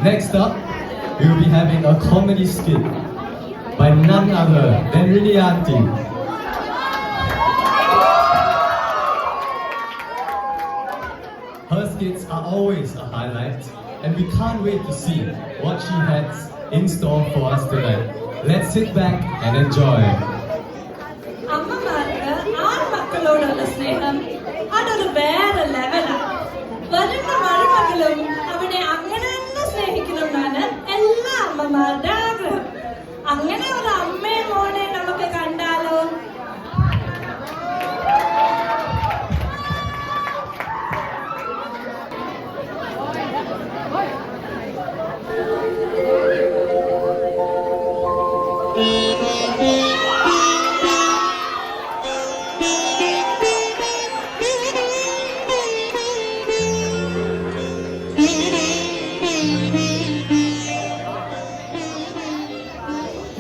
Next up, we will be having a comedy skit by none other than Ridianti. Her skits are always a highlight, and we can't wait to see what she has in store for us tonight. Let's sit back and enjoy. അമ്മമാർക്ക് ആൺമക്കളോടുള്ള സ്നേഹം അതൊരു വേറെ ലെവലാണ്. വരുന്ന മരുമക്കളും അവിടെ അങ്ങനെ തന്നെ സ്നേഹിക്കണമെന്നാണ് എല്ലാ അമ്മമാരുടെ ആഗ്രഹം. അങ്ങനെ ഒരു അമ്മയെ മോനെ നമുക്ക് കണ്ടാലോ?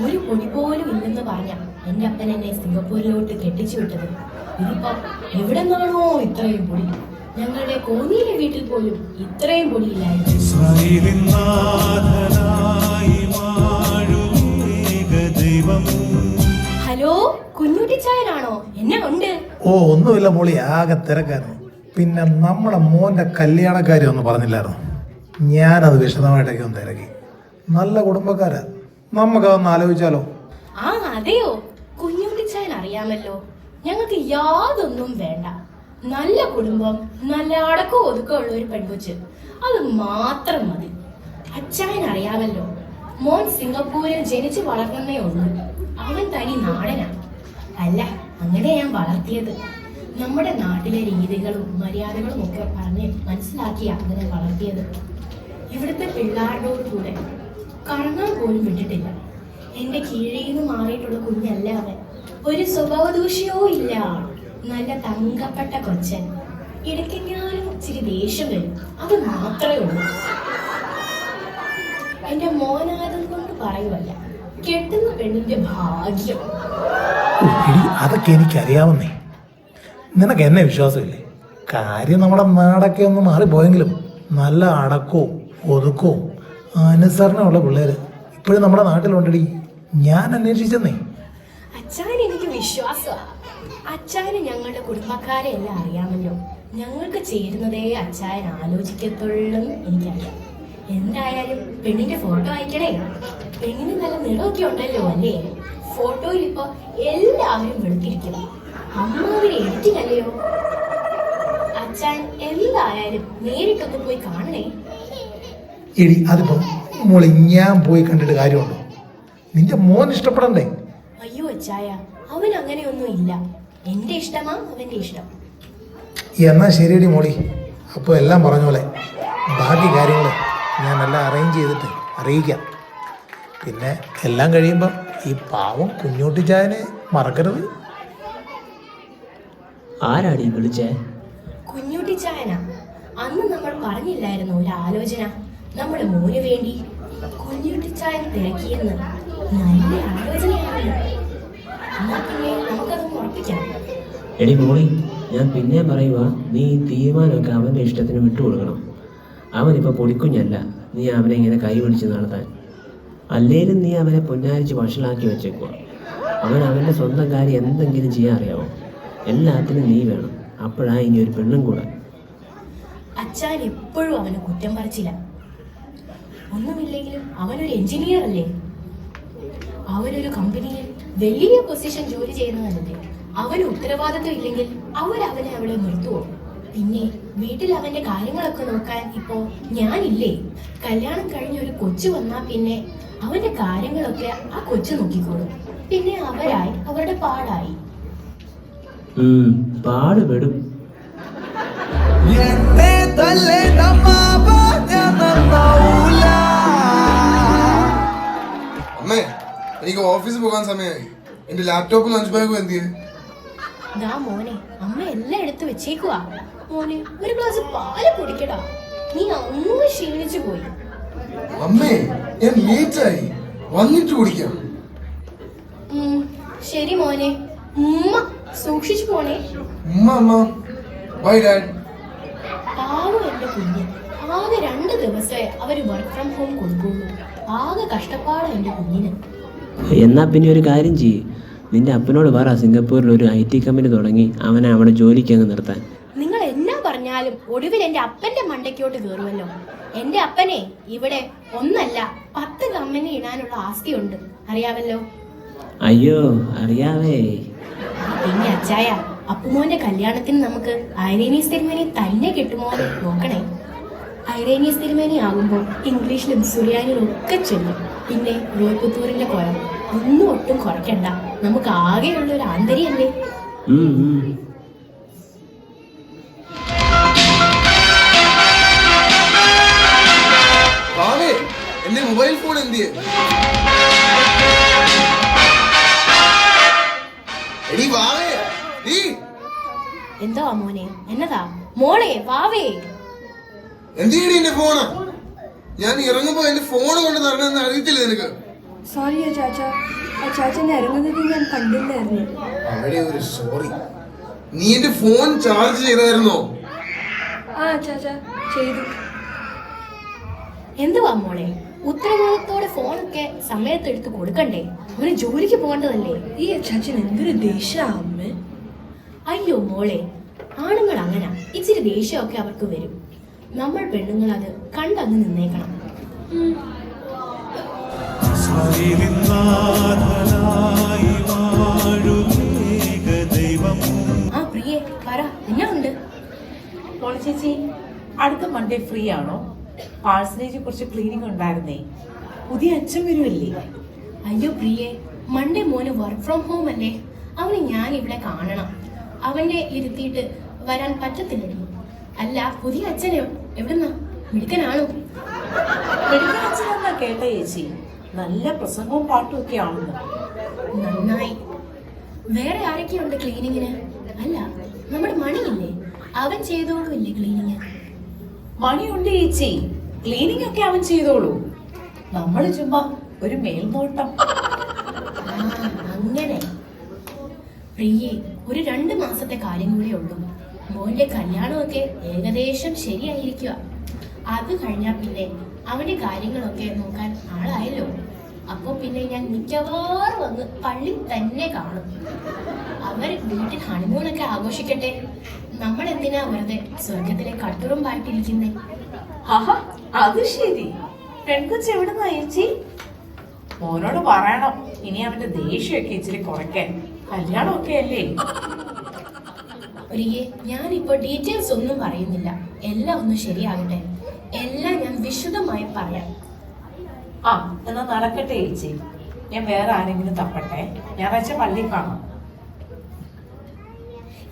ഒരു പൊടി പോലും ഇല്ലെന്ന് പറഞ്ഞ എൻ്റെ അപ്പൻ എന്നെ സിംഗപ്പൂരിലോട്ട് കെട്ടിച്ചു വിട്ടത്. ഇതിപ്പം എവിടെ നിന്നാണോ ഇത്രയും പൊടി? ഞങ്ങളുടെ കോന്നിയിലെ വീട്ടിൽ പോലും ഇത്രയും പൊടിയില്ലായിരുന്നു. ഹലോ, കുഞ്ഞുട്ടിച്ചായനാണോ? എന്നെ ഉണ്ട്. ഓ, ഒന്നുമില്ല മോളി, ആകെ തിരക്കായിരുന്നു. പിന്നെ നമ്മുടെ മോന്റെ കല്യാണക്കാര്യം ഒന്നും പറഞ്ഞില്ലായിരുന്നു. ഞാനത് വിശദമായിട്ടൊക്കെ ഒന്ന് തിരക്കി. നല്ല കുടുംബക്കാരാ, നമുക്കതൊന്ന് ആലോചിച്ചാലോ? ആ അതെയോ, കുഞ്ഞുട്ടിച്ചായൻ അറിയാമല്ലോ. ഞങ്ങൾക്ക് യാതൊന്നും വേണ്ട. നല്ല കുടുംബം, നല്ല അടക്കവും ഒതുക്കമുള്ള ഒരു പെൺകൊച്ച്, അത് മാത്രം മതി. അച്ചായൻ അറിയാമല്ലോ, മോൻ സിംഗപ്പൂരിൽ ജനിച്ചു വളർന്നേ ഉള്ളൂ. അവൻ തനി നാടനാണ്. അല്ല, അങ്ങനെ ഞാൻ വളർത്തിയത്. നമ്മുടെ നാട്ടിലെ രീതികളും മര്യാദകളും ഒക്കെ പറഞ്ഞ് മനസ്സിലാക്കിയാ അങ്ങനെ വളർത്തിയത്. ഇവിടുത്തെ പിള്ളേരോട് കൂടെ കറങ്ങാൻ പോലും വിട്ടിട്ടില്ല. എന്റെ കീഴിൽ നിന്ന് മാറിയിട്ടുള്ള കുഞ്ഞല്ല അവൻ. ഒരു സ്വഭാവദൂഷ്യവും ഇല്ല. നല്ല തങ്കപ്പെട്ട കൊച്ചൻ. ഇടയ്ക്കെങ്ങാനും ഇച്ചിരി ദേഷ്യം വരും, അത് മാത്രമേ ഉള്ളൂ. എന്റെ മോനായത് കൊണ്ട് പറയുമല്ല, കെട്ടുന്ന പെണ്ണിന്റെ ഭാഗ്യം. അതൊക്കെ എനിക്കറിയാവുന്നേ. നിനക്ക് എന്നെ വിശ്വാസമില്ലേ? കാര്യം നമ്മുടെ നാടൊക്കെ ഒന്ന് മാറിപ്പോയെങ്കിലും നല്ല അടക്കവും ഒതുക്കവും അനുസരണമുള്ള പിള്ളേര് ഇപ്പോഴും നമ്മുടെ നാട്ടിലുണ്ടടി. ഞാൻ അന്വേഷിച്ചെന്നേ. അച്ചായൻ എനിക്ക് വിശ്വാസമാണ്. അച്ചായന് ഞങ്ങളുടെ കുടുംബക്കാരെ എല്ലാം അറിയാമല്ലോ. ഞങ്ങൾക്ക് ചേരുന്നതേ അച്ചായൻ ആലോചിക്കത്തുള്ളൂ എനിക്കറിയാം. എന്തായാലും പെണ്ണിന്റെ ഫോട്ടോ അയക്കണേ. പെണ്ണിന് നല്ല നിറമൊക്കെ ഉണ്ടല്ലോ അല്ലേ? ഫോട്ടോയിൽ ഇപ്പൊ എല്ലാവരും വെളുത്തിരിക്കണം. അമ്മാവിനെ എഡിറ്റിംഗല്ലയോ? അച്ചായൻ എന്തായാലും നേരിട്ടൊന്ന് പോയി കാണണേ. എടി, അതിപ്പോ മോളി ഞാൻ പോയി കണ്ടിട്ട് കാര്യമുണ്ടോ? നിന്റെ മോൻ ഇഷ്ടപ്പെടണ്ടേ? അയ്യോ അച്ചായ, അവൻ അങ്ങനെയൊന്നും ഇല്ല. എന്റെ ഇഷ്ടമാ അവന്റെ ഇഷ്ടം. എന്നാ ശരിയടി മോളി, അപ്പോൾ എല്ലാം പറഞ്ഞ പോലെ ബാക്കി കാര്യങ്ങൾ ഞാൻ എല്ലാം അറേഞ്ച് ചെയ്തിട്ട് അറിയിക്കാം. പിന്നെ എല്ലാം കഴിയുമ്പം ഈ പാവം കുഞ്ഞുട്ടിച്ചായനെ മറക്കരുത്. ആരാടി വിളിച്ചേ? കുഞ്ഞുട്ടിച്ചായനാ. അന്ന് നമ്മൾ പറഞ്ഞില്ലായിരുന്നു ഒരു ആലോചന നമ്മുടെ മോന് വേണ്ടി? കുഞ്ഞുട്ടിച്ചായൻ തിരക്കിയെന്ന്. നല്ല ആലോചനയാണ്. എന്നാ പിന്നെ നമുക്കത് ഉറപ്പിക്കാം. എടി മോളി, ഞാൻ പിന്നെ പറയുക, നീ ഈ തീരുമാനമൊക്കെ അവൻ്റെ ഇഷ്ടത്തിന് വിട്ടുകൊടുക്കണം. അവനിപ്പോൾ പൊടിക്കുഞ്ഞല്ല നീ അവനെ ഇങ്ങനെ കൈ പിടിച്ച് നടത്താൻ. അല്ലേലും നീ അവനെ പൊന്നാരിച്ച് വഷളാക്കി വെച്ചേക്കുക. അവൻ അവൻ്റെ സ്വന്തം കാര്യം എന്തെങ്കിലും ചെയ്യാൻ അറിയാമോ? എല്ലാത്തിനും നീ വേണം. അപ്പോഴാണ് ഇനി ഒരു പെണ്ണും കൂടെ. അച്ഛൻ എപ്പോഴും അവനെ കുറ്റം പറിച്ചില്ല. ഒന്നുമില്ലെങ്കിലും അവനൊരു എഞ്ചിനീയർ അല്ലേ? അവനൊരു കമ്പനിയിൽ വലിയ പൊസിഷൻ ജോലി ചെയ്യുന്നതല്ലേ? അവന് ഉത്തരവാദിത്വം ഇല്ലെങ്കിൽ അവനെ അവിടെ നിർത്തുവോ? പിന്നെ വീട്ടിൽ അവന്റെ കാര്യങ്ങളൊക്കെ നോക്കാൻ ഇപ്പോ ഞാനില്ലേ? കല്യാണം കഴിഞ്ഞ ഒരു കൊച്ചു വന്നാ പിന്നെ അവന്റെ കാര്യങ്ങളൊക്കെ ആ കൊച്ചു നോക്കിക്കോളും. പിന്നെ അവരായി അവരുടെ പാടായി. പാടുപെടും. അമ്മേ, എനിക്ക് ഓഫീസിൽ പോകാൻ സമയമായി. എന്റെ ലാപ്ടോപ്പും ലഞ്ച് ബാഗും എന്തിയെ? ദാ മോനെ, അമ്മ എല്ലാം എടുത്ത് വെച്ചേക്കുവാ. മോനെ, ഒരു ഗ്ലാസ് പാല് കുടിക്കടാ. നീ അങ്ങ് ക്ഷീണിച്ചു പോയി. അമ്മേ, ഞാൻ ലേറ്റായി, വന്നിട്ട് കുടിക്കാം. ശരി മോനെ, ഉമ്മ സൂക്ഷിച്ചു പോണേ. അമ്മ ബൈ ഡാഡ്. പാവം എന്റെ കുഞ്ഞ്, ആകെ 2 ദിവസമേ അവര് വർക്ക് ഫ്രം ഹോം കൊടുക്കുള്ളൂ. ആകെ കഷ്ടപ്പാടാ എൻ്റെ കുഞ്ഞിന്. എന്നാ പിന്നെ ഒരു കാര്യം ചെയ്യ്, നിന്റെ അപ്പനോട് പറ സിംഗപ്പൂരിൽ ഒരു IT കമ്പനി തുടങ്ങി അവനെ അവിടെ ജോലിക്ക് അങ്ങ് നിർത്താൻ. നിങ്ങൾ എന്നാ പറഞ്ഞാലും ഒടുവിൽ എൻ്റെ അപ്പൻ്റെ മണ്ടയ്ക്കോട്ട് കയറുമല്ലോ. എൻ്റെ അപ്പനെ ഇവിടെ 1 അല്ല 10 കമ്പനി ഇടാനുള്ള ആസ്തിയുണ്ട്, അറിയാമല്ലോ. അയ്യോ അറിയാവേ. പിന്നെ അച്ചായ, അപ്പുമോന്റെ കല്യാണത്തിന് നമുക്ക് ഐറേനിയസ് തിരുമേനി തന്നെ കിട്ടുമോ നോക്കണേ. ഐറേനിയസ് തിരുമേനി ആകുമ്പോൾ ഇംഗ്ലീഷിലും സുറിയാനിലും ഒക്കെ ചൊല്ലും. പിന്നെ റോയ്പുത്തൂരിന്റെ കുളം ഒന്നും ഒട്ടും കുറയ്ക്കണ്ട. നമുക്ക് ആകെയുള്ള ഒരു ആന്തരിയല്ലേ. എന്റെ മൊബൈൽ ഫോൺ എന്തിയെ? എന്തോ മോനെ, എന്നതാ മോളെ വാവേ? എന്തിയടി എന്റെ ഫോണ്? ഞാൻ ഇറങ്ങുമ്പോ എന്റെ ഫോൺ കൊണ്ട് തരണമെന്ന് അറിയത്തില്ല നിനക്ക്? സോറി അച്ചാച്ചൻ ഇറങ്ങുന്നത് ഞാൻ കണ്ടില്ലായിരുന്നു. അവിടെ ഒരു സോറി. നീ എന്റെ ഫോൺ ചാർജ് ചെയ്തായിരുന്നോ? ആ അച്ചാച്ച ചെയ്തു. എന്തുവാ മോളെ, ഉത്തരവാദിത്തോടെ ഫോണൊക്കെ സമയത്തെടുത്ത് കൊടുക്കണ്ടേ? അവന് ജോലിക്ക് പോകേണ്ടതല്ലേ? ഈ അച്ചാച്ചൻ എന്തൊരു ദേഷ്യ അമ്മ. അയ്യോ മോളെ, ആണുങ്ങൾ അങ്ങനെ ഇച്ചിരി ദേഷ്യമൊക്കെ അവർക്ക് വരും. നമ്മൾ പെണ്ണുങ്ങൾ അത് കണ്ടങ്ങ് നിന്നേക്കണം. ആ പ്രിയേ പറ, എന്നാ ഉണ്ട്? മോളി ചേച്ചി, അടുത്ത മൺഡേ ഫ്രീ ആണോ? പാഴ്സനേജ് കുറച്ച് ക്ലീനിങ് ഉണ്ടായിരുന്നേ. പുതിയ അച്ഛൻ വരുമല്ലേ? അയ്യോ പ്രിയേ, മൺഡേ മോന് വർക്ക് ഫ്രം ഹോം അല്ലേ. അവന് ഞാൻ ഇവിടെ കാണണം. അവനെ ഇരുത്തിയിട്ട് വരാൻ പറ്റത്തില്ലല്ലോ. അല്ല, പുതിയ അച്ഛനെ എവിടുന്നാ? മിടുക്കനാണോ? മെഡിക്കൽ അച്ഛനെന്നാ കേട്ട ചേച്ചി. നല്ല പ്രസംഗവും പാട്ടും ഒക്കെ ആണെന്ന്. നന്നായി. വേറെ ആരൊക്കെയുണ്ട് ക്ലീനിങ്ങിന്? അല്ല, നമ്മുടെ മണിയില്ലേ, അവൻ ചെയ്തോളൂല്ലേ ക്ലീനിങ്? മണിയുണ്ട് ചേച്ചി, ക്ലീനിങ് ഒക്കെ അവൻ ചെയ്തോളൂ. നമ്മള് ചുമ്മാ ഒരു മേൽനോട്ടം. അങ്ങനെ. പ്രിയേ, ഒരു 2 മാസത്തെ കാര്യം കൂടെ ഉള്ളൂ. മോന്റെ കല്യാണമൊക്കെ ഏകദേശം ശരിയായിരിക്കുക. അത് കഴിഞ്ഞാൽ പിന്നെ അവന്റെ കാര്യങ്ങളൊക്കെ നോക്കാൻ ആളായല്ലോ. അപ്പൊ പിന്നെ ഞാൻ മിക്കവാറും വന്ന് പള്ളി തന്നെ കാണും. അവർ വീട്ടിൽ ഹണിമൂണൊക്കെ ആഘോഷിക്കട്ടെ. നമ്മൾ എന്തിനാ വെറുതെ സ്വർഗത്തിലെ കട്ടുറുമ്പായിട്ടിരിക്കുന്നേ? ആഹാ, അത് ശരി. പെൺകൊച്ച് എവിടുന്നാ ചേച്ചി? മോനോട് പറയണം ഇനി അവന്റെ ദേഷ്യമൊക്കെ ഇച്ചിരി കുറയ്ക്കാൻ. കല്യാണമൊക്കെ അല്ലേ. പ്രിയേ, ഞാനിപ്പോ ഡീറ്റെയിൽസ് ഒന്നും പറയുന്നില്ല. എല്ലാം ഒന്ന് ശരിയാകട്ടെ. എല്ലാം ഞാൻ വിശദമായി പറയാം. ആ എന്നാ നടക്കട്ടെ ചേച്ചി. ഞാൻ വേറെ ആരെങ്കിലും തപ്പട്ടെ. ഞായറാഴ്ച പള്ളി കാണാം.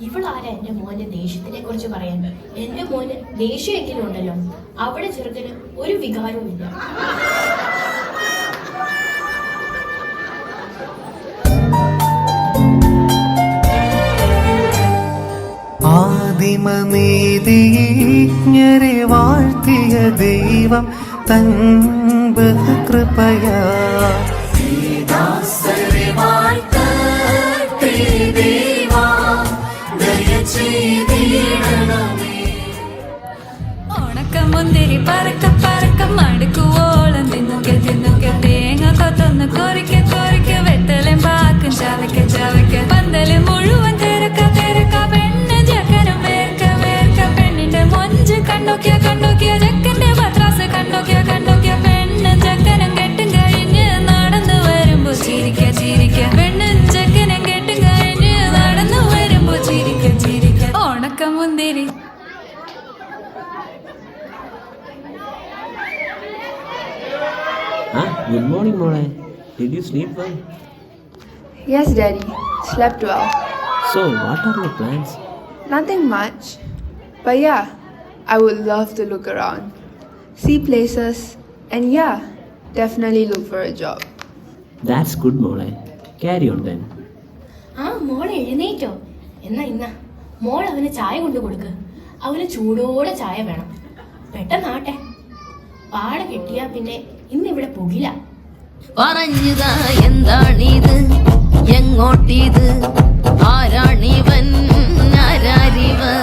ഇവളാരാ എന്റെ മോന്റെ ദേഷ്യത്തിനെ കുറിച്ച് പറയാൻ? എന്റെ മോന് ദേഷ്യമെങ്കിലും ഉണ്ടല്ലോ. അവിടെ ചെറുക്കന് ഒരു വികാരവും ഇല്ല. ആദിമനീതിജ്ഞരെ വാഴ്ത്തിയ ദൈവം തൻ ബഹുകൃപയാ ഉണക്കമുന്തിരി പറക്ക പറക്ക മടുക്കുവോളം തിന്നുക തിന്നുക തേങ്ങ കൊത്തൊന്ന് കൊറിക്ക കൊറിക്ക വെത്തലും പാക്കും ചവയ്ക്ക ചവയ്ക്ക പന്തല് മുഴുവൻ തിരക്ക തിരക്ക പെണ്ണ് ചക്കനും വേർക്ക വേർക്ക പെണ്ണിന്റെ മൊഞ്ച് കണ്ടോക്കിയ കണ്ടോക്കിയ ചക്കന്റെ പത്രാസ് കണ്ടോക്കിയ കണ്ടോക്കിയ പെണ്ണും ചക്കനും കെട്ടും കഴിഞ്ഞ് നടന്നു വരുമ്പോ ചിരിക്ക ചിരിക്ക പെണ്ണും ചക്കനും കെട്ടും കഴിഞ്ഞ് നടന്നു വരുമ്പോ ചിരിക്ക ചിരിക്ക ഉണക്കമുന്തിരി. Good morning, Mole. Did you sleep well? Yes, Daddy. Slept well. So, what are your plans? Nothing much. But yeah, I would love to look around, see places, and yeah, definitely look for a job. That's good, Mole. Carry on then. ആ മോളെ എഴുന്നേറ്റോ? എന്നാ മോൾ അവന് ചായ കൊണ്ടു കൊടുക്ക്. അവന് ചൂടോടെ ചായ വേണം. പെട്ടെന്നാട്ടെ. പാട കെട്ടിയാ പിന്നെ ഇന്നിവിടെ പോകില്ല. പറഞ്ഞതാ എന്താണിത്, എങ്ങോട്ടിത്, ആരാണിവൻ, ആരാരിവർ,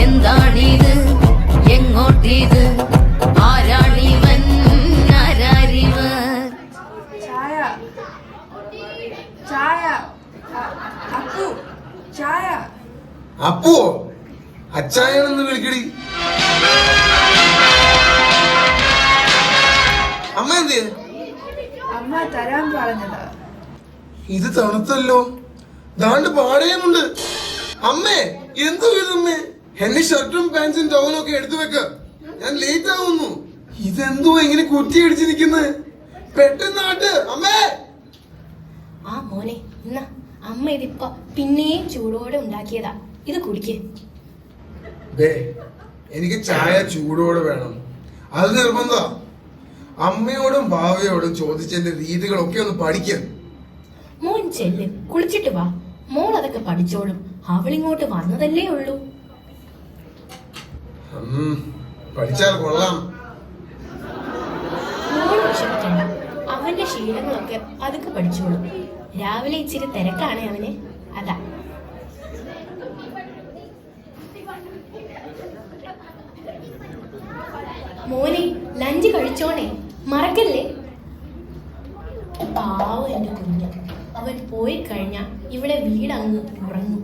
എന്താണിത്, എങ്ങോട്ടിത്. അപ്പോ അച്ചായനെന്ന് വിളിക്കടി. അമ്മ എന്ത്? അമ്മ തരാൻ പറഞ്ഞതാ. ഇത് തണുത്തല്ലോ, ദാണ്ട് പാടയുന്നുണ്ട്. അമ്മേ എന്തോ ഇതമ്മേ, എന്റെ ഷർട്ടും പാൻസും ടവലും ഒക്കെ എടുത്തു വെക്ക, ഞാൻ ലേറ്റ് ആവുന്നു. ഇതെന്തോ ഇങ്ങനെ കുറ്റി അടിച്ച് നിൽക്കുന്നത്, പെട്ടെന്നാട്ട് അമ്മേ. ആ മോനെ, എന്നാ അമ്മ ഇതിപ്പോ പിന്നെയും ചൂടോടെ ഉണ്ടാക്കിയതാ, ഇത് കുടിക്ക്. എനിക്ക് ചായ ചൂടോടെ വേണം, അത് നിർബന്ധ. അമ്മയോടും ഭാവയോടും ചോദിച്ചതിന്റെ രീതികളൊക്കെ ഒന്ന് പഠിക്കാൻ. മോൻ ചെല്ല്, കുളിച്ചിട്ട് വാ. മോൾ അതൊക്കെ പഠിച്ചോളും, അവളിങ്ങോട്ട് വന്നതല്ലേ ഉള്ളൂ. പഠിച്ചാൽ കൊള്ളാം. മോള് വിഷമിക്കണ്ട, അവന്റെ ശീലങ്ങളൊക്കെ അതൊക്കെ പഠിച്ചോളും. രാവിലെ ഇച്ചിരി തിരക്കാണ് അവന്, അതാ. മോനെ ലഞ്ച് കഴിച്ചോണേ, മറക്കല്ലേ. പാവം എന്റെ കുഞ്ഞ്, അവൻ പോയി കഴിഞ്ഞാ ഇവിടെ വീടങ്ങ് ഉറങ്ങും.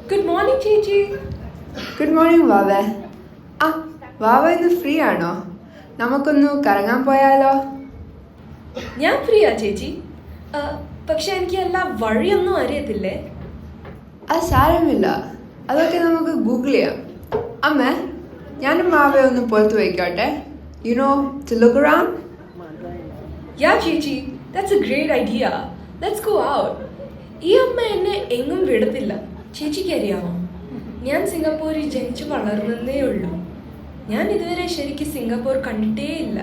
ഗുഡ് മോർണിംഗ് ചേച്ചി. ഗുഡ് മോർണിംഗ് വാവേ. ആ വാവ ഇന്ന് ഫ്രീ ആണോ? നമുക്കൊന്ന് കറങ്ങാൻ പോയാലോ? ഞാൻ ഫ്രീയാ ചേച്ചി, പക്ഷെ എനിക്ക് എല്ലാ വഴിയൊന്നും അറിയത്തില്ലേ. അത് സാരമില്ല, അതൊക്കെ നമുക്ക് ഗൂഗിൾ ചെയ്യാം. അമ്മ, ഞാനും വാവയെ ഒന്ന് പുറത്ത് വയ്ക്കോട്ടെ. You know to look around. Ya ചേച്ചി, that's a great idea. Let's go out. ഈ അമ്മ എന്നെ എങ്ങും വിടത്തില്ല. ചേച്ചിക്ക് അറിയാമോ, ഞാൻ സിംഗപ്പൂരിൽ ജനിച്ചു വളർന്നതേ ഉള്ളൂ. ഞാൻ ഇതുവരെ ശരിക്കും സിംഗപ്പൂർ കണ്ടിട്ടേ ഇല്ല.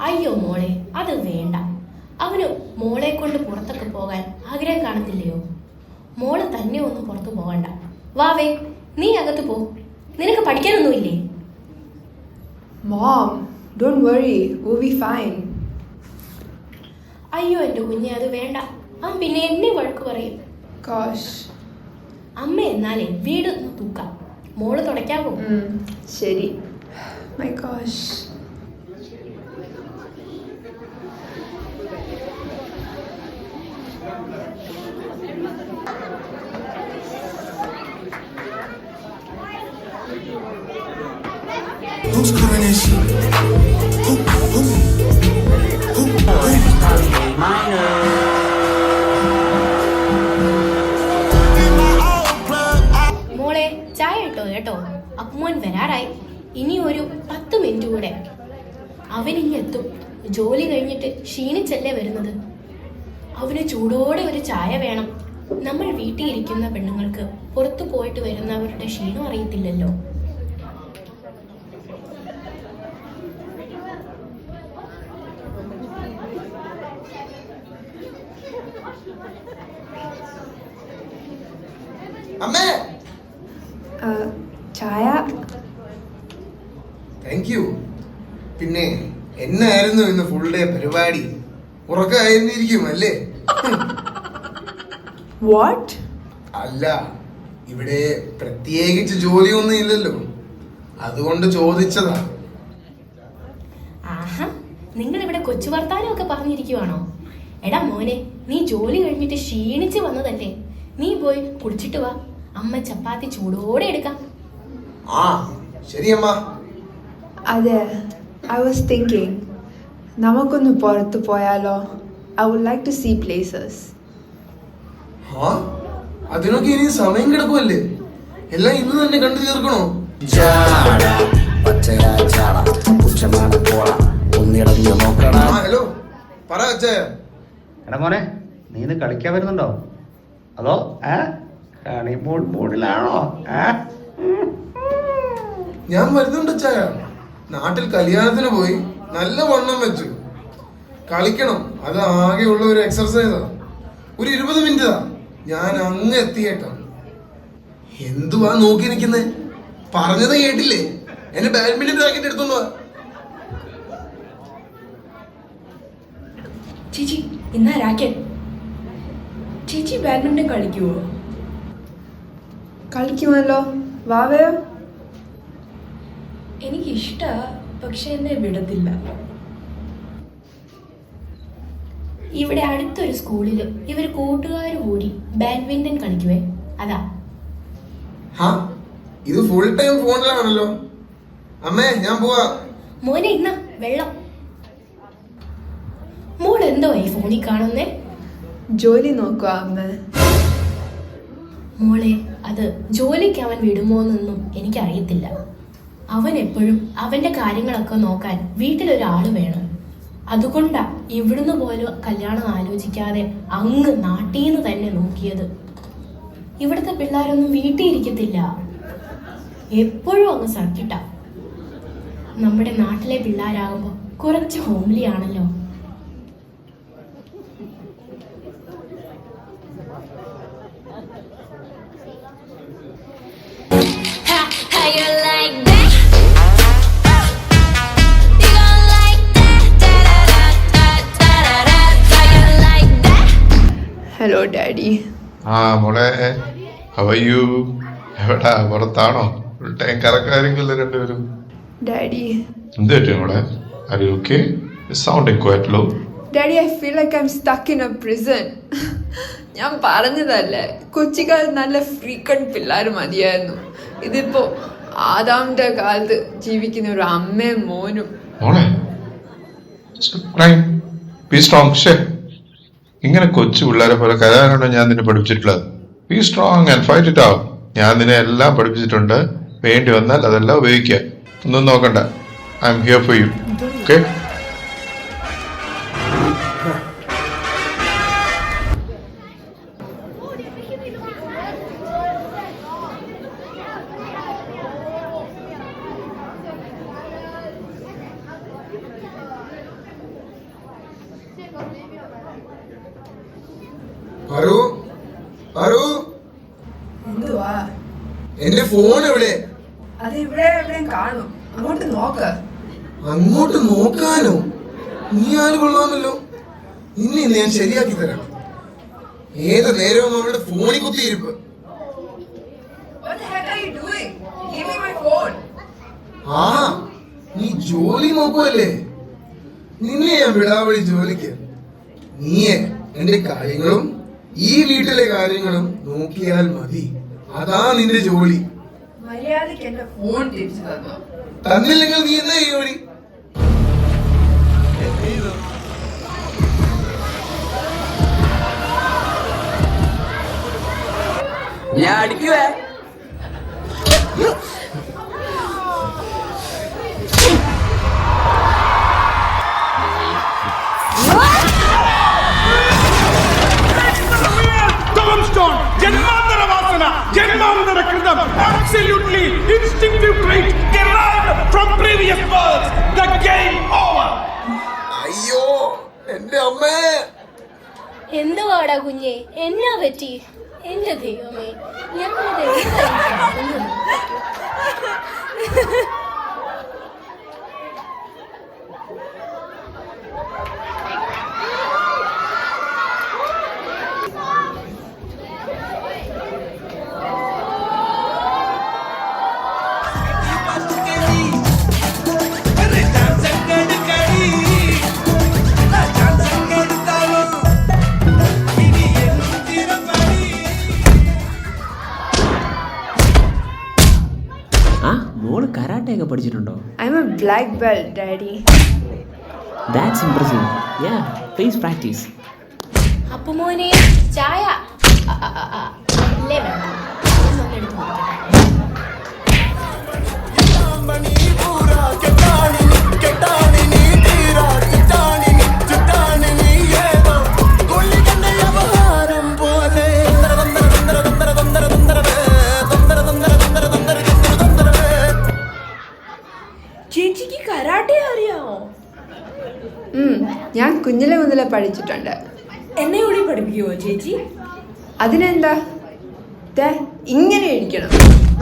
അയ്യോ മോളെ, അത് വേണ്ട. അവന് മോളെ കൊണ്ട് പുറത്തൊക്കെ പോകാൻ ആഗ്രഹം കാണത്തില്ലയോ? മോള് തന്നെ ഒന്നും പുറത്തു പോകണ്ട. വാവേ, നീ അകത്ത് പോ, നിനക്ക് പഠിക്കാനൊന്നുമില്ലേ? Mom, don't worry, we'll be fine. അയ്യോ എൻ്റെ കുഞ്ഞെ, അത് വേണ്ട. അവൻ പിന്നെ എന്നെ വഴക്ക് പറയും. Gosh. അമ്മ എന്നാലേ വീട് ഒന്ന് തൂക്കാം. മോള് തുടയ്ക്കാവോ? ശരി. My gosh. Who's calling that shit? മോളെ ചായ ഇട്ടോ കേട്ടോ, അപ്പുമോൻ വരാറായി. ഇനി ഒരു 10 മിനിറ്റ് കൂടെ അവനിങ്ങ് എത്തും. ജോലി കഴിഞ്ഞിട്ട് ക്ഷീണിച്ചല്ലേ വരുന്നത്. അവന് ചൂടോടെ ഒരു ചായ വേണം. നമ്മൾ വീട്ടിൽ ഇരിക്കുന്ന പെണ്ണുങ്ങൾക്ക് പുറത്തു പോയിട്ട് വരുന്നവരുടെ ക്ഷീണം അറിയത്തില്ലല്ലോ. അമ്മേ, ചായ. Thank you. പിന്നെ എന്നായിരുന്നു ഇന്ന് ഫുൾ ഡേ പരിപാടി? ഉറക്കമായിരിക്കും അല്ലേ? വാട്ട്? അല്ല, ഇവിടെ പ്രത്യേകിച്ച് ജോലിയൊന്നും ഇല്ലല്ലോ, അതുകൊണ്ട് ചോദിച്ചതാ. ആഹാ, നിങ്ങൾ ഇവിടെ കൊച്ചു വർത്താനമൊക്കെ പറഞ്ഞിരിക്കുവാണോ? എടാ മോനെ, നീ ജോലി കഴിഞ്ഞിട്ട് ക്ഷീണിച്ച് വന്നതല്ലേ, നീ പോയി കുടിച്ചിട്ട് വാ. അമ്മ ചപ്പാത്തി ചൂടോടെ എടുക്കാം. ആ ശരി അമ്മ. അതെ, I was thinking, നമുക്കൊന്ന് പുറത്ത് പോയാലോ? I would like to see places. അതിനൊക്കെ ഇനി സമയം കിടക്കുമല്ലേ? എല്ലാം ഇന്ന് തന്നെ കണ്ടു തീർക്കണോ? ഹലോ, പറ അച്ഛാ. എടാ മോനെ, നീ ഇന്ന് കളിക്കാൻ വരുന്നുണ്ടോ? അതോ ഹണിമൂൺ മൂഡിലാണോ? ഞാൻ വരുന്നുണ്ട് അച്ഛാ. നാട്ടിൽ കല്യാണത്തിന് പോയി നല്ല വണ്ണം വെച്ചു. കളിക്കണം, അത് ആകെയുള്ള ഒരു എക്സർസൈസാ. ഒരു 20 മിനിറ്റാ. ഞാൻ അങ്ങ് എത്തിയേക്കാം. എന്തുവാ നോക്കി നിൽക്കുന്നേ? പറഞ്ഞത് കേട്ടില്ലേ? എന്നെ ബാഡ്മിന്റൺ റാക്കറ്റ് എടുത്തോണ്ട് വാ. ചേച്ചി, ഇന്നാ റാക്കറ്റ്. ചേച്ചി ബാഡ്മിന്റൺ കളിക്കുവോ? കളിക്കുമല്ലോ. വാവയോ? എനിക്കിഷ്ടാ, പക്ഷെ എന്നെ വിടത്തില്ല. ഇവിടെ അടുത്തൊരു സ്കൂളിൽ ഇവർ കൂട്ടുകാർ കൂടി ബാഡ്മിന്റൺ കളിക്കുവേ. അതാ. ഹാ, ഇത് ഫുൾ ടൈം ഫോണിലാണല്ലോ. അമ്മേ, ഞാൻ പോവാ. മോനെ ഇന്ന വെള്ളം. മോൾ എന്തോ ഈ ഫോണിൽ കാണുന്നേ? ജോലി നോക്കുക അമ്മ. മോളെ, അത് ജോലിക്ക് അവൻ വിടുമോന്നൊന്നും എനിക്കറിയത്തില്ല. അവൻ എപ്പോഴും അവന്റെ കാര്യങ്ങളൊക്കെ നോക്കാൻ വീട്ടിലൊരാള് വേണം. അതുകൊണ്ടാ ഇവിടുന്ന് പോലും കല്യാണം ആലോചിക്കാതെ അങ്ങ് നാട്ടീന്ന് തന്നെ നോക്കിയത്. ഇവിടുത്തെ പിള്ളേരൊന്നും വീട്ടിൽ ഇരിക്കത്തില്ല, എപ്പോഴും അങ്ങ് സർക്കിട്ടാ. നമ്മുടെ നാട്ടിലെ പിള്ളേരാകുമ്പോ കുറച്ച് ഹോംലി ആണല്ലോ. Hello daddy. ആ മോളെ, ഹൗ ആർ യു? എവിടാ, പുറത്താണോ? ഫുൾ ടൈം കറക്കാരെങ്കിലും രണ്ടുപേരും. ഡാഡി. എന്ത് പറ്റും മോളെ? Are you okay? Sounding quite low. Daddy, I feel like I am stuck in a prison. ഞാൻ പറഞ്ഞതല്ലേ, കൊച്ചിക്കാലത്ത് നല്ല ഫ്രീക്കൺ പിള്ളേർ മതിയായിരുന്നു. ഇതിപ്പോ ആദാമിന്റെ കാലത്ത് ജീവിക്കുന്ന ഒരു അമ്മയും മോനും. മോളെ, ബി സ്ട്രോങ്. ഷേ, ഇങ്ങനെ കൊച്ചു പിള്ളേരെ പോലെ കരാനാണോ ഞാൻ നിന്നെ പഠിപ്പിച്ചിട്ടുള്ളത്? Be strong and fight it out. ഞാൻ നിന്നെ എല്ലാം പഠിപ്പിച്ചിട്ടുണ്ട്. വേണ്ടി വന്നാൽ അതെല്ലാം ഉപയോഗിക്കുക. ഒന്നും നോക്കണ്ട. I am here for you. Okay? Paru, Paru, എന്തുവാ? എന്റെ ഫോൺ എവിടെ? അത് ഇവിടെ എവിടെയും കാണും. അങ്ങോട്ട് നോക്ക്. അങ്ങോട്ട് നോക്കാനോ? നീ ആര് കൊള്ളാമല്ലോ. നിന്നെ ഞാൻ ശരിയാക്കി തരാം. ഏത് നേരവും അവളുടെ ഫോണിൽ കുത്തിയിരിപ്പ്. ആ, നീ ജോലി നോക്കുവല്ലേ? നിന്നെ ഞാൻ വിടാവഴി ജോലിക്ക്. നീയെ എന്റെ കാര്യങ്ങളും ഈ വീട്ടിലെ കാര്യങ്ങളും നോക്കിയാൽ മതി. അതാ നിന്റെ ജോലി. മര്യാദയ്ക്ക് എന്റെ ഫോൺ തിരിച്ചു തന്നോ? തന്നില്ലെങ്കിൽ നീ എന്താ ഈ ജോലി? ഞാൻ അടിക്കുവേ. Absolutely instinctive trait derived from previous births. The game over. അയ്യോ, എന്റെ അമ്മേ. എന്തുവാടാ കുഞ്ഞെ, എന്നാ പറ്റി? എന്റെ ദൈവമേ, ഞങ്ങളിത് മോള് കരാട്ടെയൊക്കെ പഠിച്ചിട്ടുണ്ടോ? I M A black belt daddy. That's impressive. Yeah, please practice. Appu മോനെ, ചായ. ഇല്ലേ വേണ്ട. എടുത്ത് ചേച്ചിക്ക് കരാട്ടെ അറിയാമോ? ഞാൻ കുഞ്ഞിലെ മുതലേ പഠിച്ചിട്ടുണ്ട്. എന്നെ കൂടി പഠിപ്പിക്കുമോ ചേച്ചി? അതിനെന്താ, ഇങ്ങനെ ഇരിക്കണം.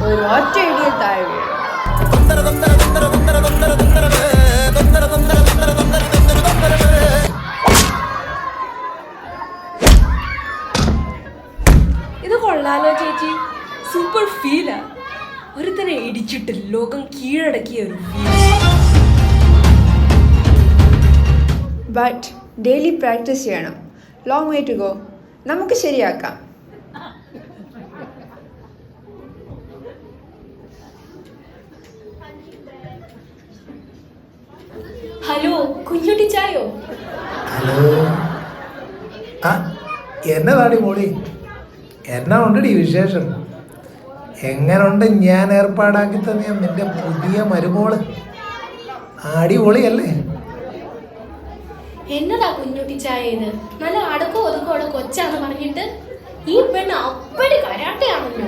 ഒരു ഒറ്റ ഇടിയിൽ താഴെ വീഴും. ഇത് കൊള്ളാലോ ചേച്ചി, സൂപ്പർ ഫീലാ. ഒരുത്തനെ ഇടിച്ചിട്ട് ലോകം കീഴടക്കിയ ഒരു ഫീൽ. ബട്ട് ഡെയിലി പ്രാക്ടീസ് ചെയ്യണം. Long way to go. നമുക്ക് ശരിയാക്കാം. ഹലോ കുഞ്ഞുട്ടി ചായോ? ഹലോ. ആ എന്നതാടി മോളി, എന്നാ ഉണ്ടടി വിശേഷം? എങ്ങനുണ്ട് ഞാൻ ഏർപ്പാടാക്കി തന്നെയാ നിന്റെ പുതിയ മരുമോള്? അടിപൊളിയല്ലേ? എന്നതാ കുഞ്ഞുട്ടി ചായ ഇത്? നല്ല അടക്കോ ഒതുക്കോടെ കൊച്ചാന്ന് പറഞ്ഞിട്ട് ഈ പെണ്ണ് അപ്പടി കരാട്ടയാണല്ലോ.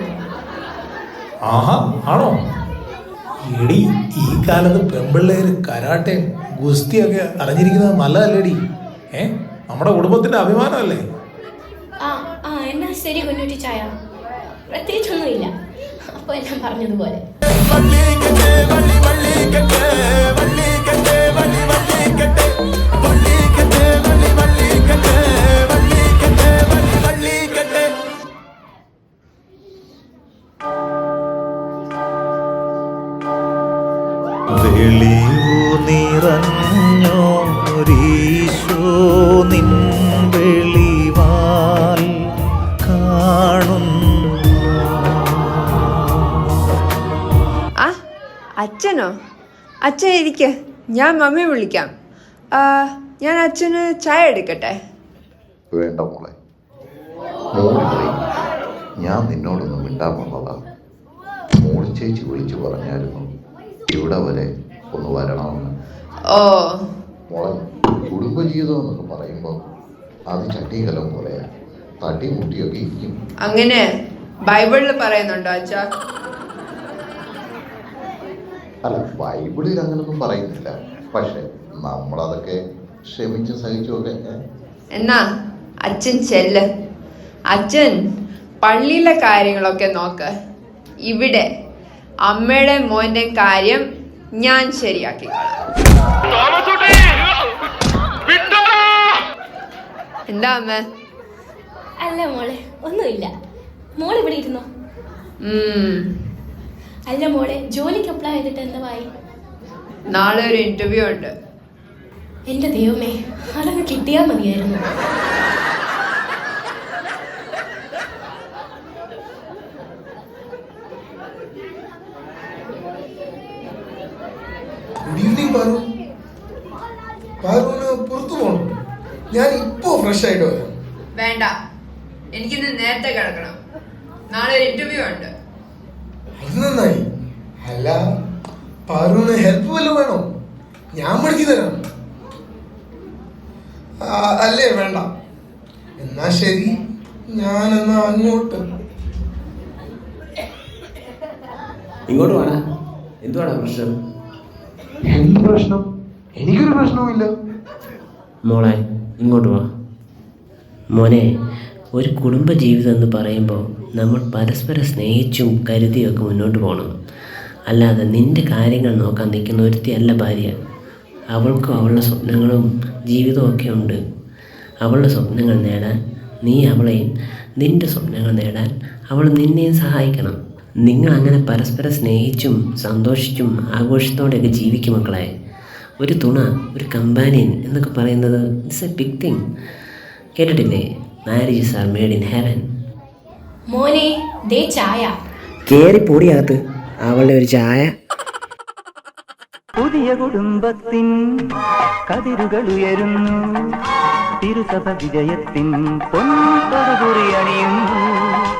ആഹാ, ആണോ? എടി, ഈ കാലത്ത് പെമ്പിള്ളേര് കരാട്ടയും ഗുസ്തിയൊക്കെ അറിഞ്ഞിരിക്കുന്നത് നല്ലതല്ലേടി? നമ്മുടെ കുടുംബത്തിന്റെ അഭിമാനമല്ലേ? ആ എന്നാ ശരി കുഞ്ഞുട്ടി ചായ, പ്രത്യേകിച്ചൊന്നുമില്ല. അപ്പൊ എല്ലാം പറഞ്ഞതുപോലെ. വെളിവു നിറഞ്ഞോരീശോ നിൻ വെളിവാൽ കാണുന്നു. അച്ഛനോ? അച്ഛൻ ഇരിക്ക, ഞാൻ മമ്മി വിളിക്കാം. ഞാൻ അച്ഛന് ചായ എടുക്കട്ടെ? വേണ്ട മോളെ, മോളില്ലേ, ഞാൻ നിന്നോടൊന്നും മിണ്ടാൻ വന്നതാ. മോളി ചേച്ചി വിളിച്ചു പറഞ്ഞായിരുന്നു ഇവിടെ വരെ ഒന്ന് വരണമെന്ന്. ഓ മോളെ, കുടുംബജീവിതം എന്നൊക്കെ പറയുമ്പോൾ അത് ചട്ടികലം പോലെയാ, തട്ടി മുട്ടിയൊക്കെ ഇരിക്കും. അങ്ങനെ ബൈബിളിൽ പറയുന്നുണ്ടോ അച്ഛാ? അല്ല, ബൈബിളിൽ അങ്ങനൊന്നും പറയുന്നില്ല. പക്ഷെ നമ്മളതൊക്കെ ക്ഷമിച്ച് സഹിച്ചുമൊക്കെ. എന്നാ അച്ഛൻ ചെല്ല്. അച്ഛൻ പള്ളിയിലെ കാര്യങ്ങളൊക്കെ നോക്ക്. ഇവിടെ അമ്മയുടെ മോന്റെ കാര്യം ഞാൻ ശരിയാക്കി. എന്താ അമ്മ? അല്ല മോളെ, ഒന്നുമില്ല. മോൾ ഇവിടെ ഇരുന്നോ. അല്ല മോളെ, ജോലിക്ക് അപ്ലൈ ചെയ്തിട്ട് എന്തായി? നാളെ ഒരു ഇന്റർവ്യൂ ഉണ്ട്. എന്റെ ദൈവമേ, അതങ്ങ് കിട്ടിയാ മതിയായിരുന്നു. Good evening Paru. പാറുവിന് പുറത്തു പോകണം. ഞാൻ ഇപ്പോ ഫ്രഷ് ആയിട്ട് വരാം. വേണ്ട, എനിക്കിന്ന് നേരത്തെ കിടക്കണം. നാളെ ഒരു ഇന്റർവ്യൂ ഉണ്ട്. അത് നന്നായി. അല്ല, പാറുവിന് ഹെൽപ്പ് വല്ലതും വേണോ? ഞാൻ പഠിച്ചു തരാം. അല്ലേ? വേണ്ട. എന്നാ ശരി, ഞാനെന്നാ അങ്ങോട്ട്. ഇങ്ങോട്ട് വേണ. എന്തുവാണ് പ്രശ്നം? എന്ത് പ്രശ്നം? എനിക്കൊരു പ്രശ്നവുമില്ല. മോളെ ഇങ്ങോട്ട് വാ. മോനെ, ഒരു കുടുംബജീവിതം എന്ന് പറയുമ്പോൾ നമ്മൾ പരസ്പരം സ്നേഹിച്ചും കരുതിയൊക്കെ മുന്നോട്ട് പോകണം. അല്ലാതെ നിൻ്റെ കാര്യങ്ങൾ നോക്കാൻ നിൽക്കുന്ന ഒരുത്തിയല്ല ഭാര്യ. അവൾക്കും അവളുടെ സ്വപ്നങ്ങളും ജീവിതവും ഒക്കെ ഉണ്ട്. അവളുടെ സ്വപ്നങ്ങൾ നേടാൻ നീ അവളെയും, നിൻ്റെ സ്വപ്നങ്ങൾ നേടാൻ അവൾ നിന്നെയും സഹായിക്കണം. നിങ്ങൾ അങ്ങനെ പരസ്പരം സ്നേഹിച്ചും സന്തോഷിച്ചും ആഘോഷത്തോടെയൊക്കെ ജീവിക്കും മക്കളെ. ഒരു തുണ, ഒരു കമ്പാനിയൻ എന്നൊക്കെ പറയുന്നത് ഇറ്റ്സ് എ ബിഗ് തിങ്. കേട്ടിട്ടില്ലേ? Marriages are made in heaven. മോനെ, ദേ ചായ. കേറി പൊടിയകത്ത്. അവളുടെ ഒരു ചായ. പുതിയ കുടുംബത്തിൻ കതിരുകൾ ഉയരുന്നു, തിരുസഭ വിജയത്തിൻ പൊൻപൊതുകുറി അണിയുന്നു.